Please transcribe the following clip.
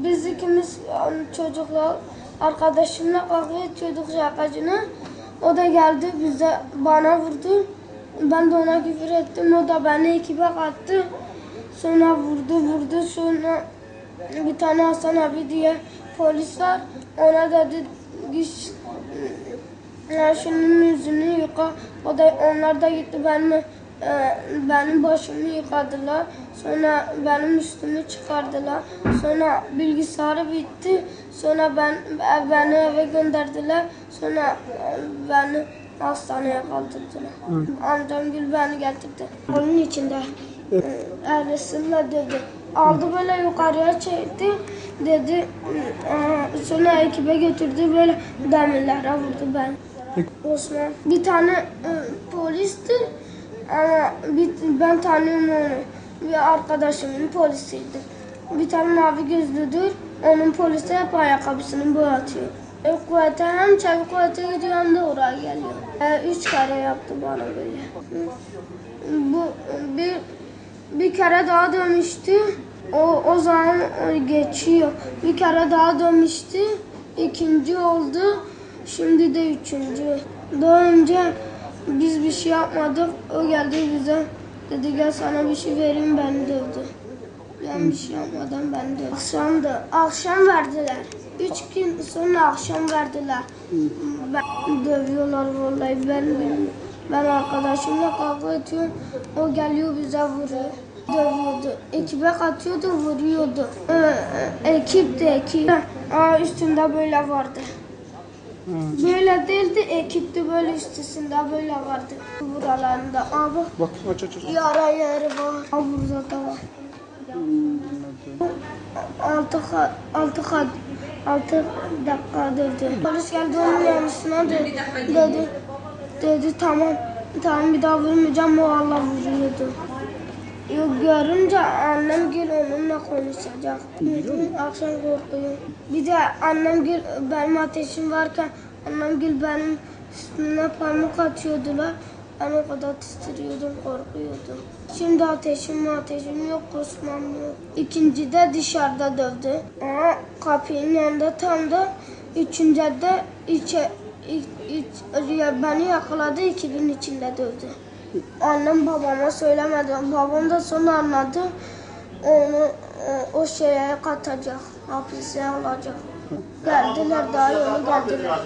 Biz ikimiz çocuklar arkadaşımla kavga ediyorduk şakacına. O da geldi bana vurdu. Ben de ona küfür ettim. O da beni ekibe kattı. Sonra vurdu. Sonra bir tane Hasan abi diye polis var. Ona dedi git şunun yüzünü yıka. Onlar da gitti benim başımı yıkadılar. Sonra benim üstümü çıkardılar. Sonra bilgisayarı bitti. Sonra beni eve gönderdiler. Sonra beni hastaneye kaldırdılar. Amcamgil beni getirdi. Onun içinde ailesiyle dedi. Aldı böyle yukarıya çekti. Dedi sonra ekibe götürdü böyle demirlere vurdu ben. Osman bir tane polisti ama ben tanıyorum onu. Bir arkadaşımın polisiydi. Bir tane mavi gözlüdür. Onun polisi hep ayakkabısını boyatıyor. Kuvvete hem çevik kuvvete gidiyor hem de oraya geliyor. 3 kere yaptı bana böyle. Bir kere daha dönmüştü. O zaman geçiyor. Bir kere daha dönmüştü. İkinci oldu. Şimdi de üçüncü. Daha önce biz bir şey yapmadık. O geldi bize. Dedi gel sana bir şey vereyim, beni dövdü. Ben bir şey yapmadan beni dövdü. Akşam verdiler. 3 gün sonra akşam verdiler. Dövüyorlar vallahi ben arkadaşımla kavga ediyorum. O geliyor bize vuruyor. Dövüyordu. Ekibe katıyordu, vuruyordu. Ekip. Üstünde böyle vardı. Böyle değildi, ekipti böyle üstünde böyle vardı. Buralarında. Bak aç. Yara yeri var. Burada da var. 6 dakika dövdü. Polis geldi onun yanısına dedi tamam bir daha vurmayacağım, o Allah vuruyordu. Yok görünce annem gel onunla konuşacak. Akşam korkuyor. Bir de annem gel benim ateşim varken annem gel benim üstüne parmak atıyordular. Ben o kadar titriyordum, korkuyordum. Şimdi ateşim yok, kusmam yok. İkinci de dışarıda dövdü. Kapının yanında tam da üçüncü de beni yakaladı, ekibin içinde dövdü. Annem babama söylemedi. Babam da sonra anladı. Onu o şeye katacak, hapise alacak. Geldiler, daha yeni geldiler.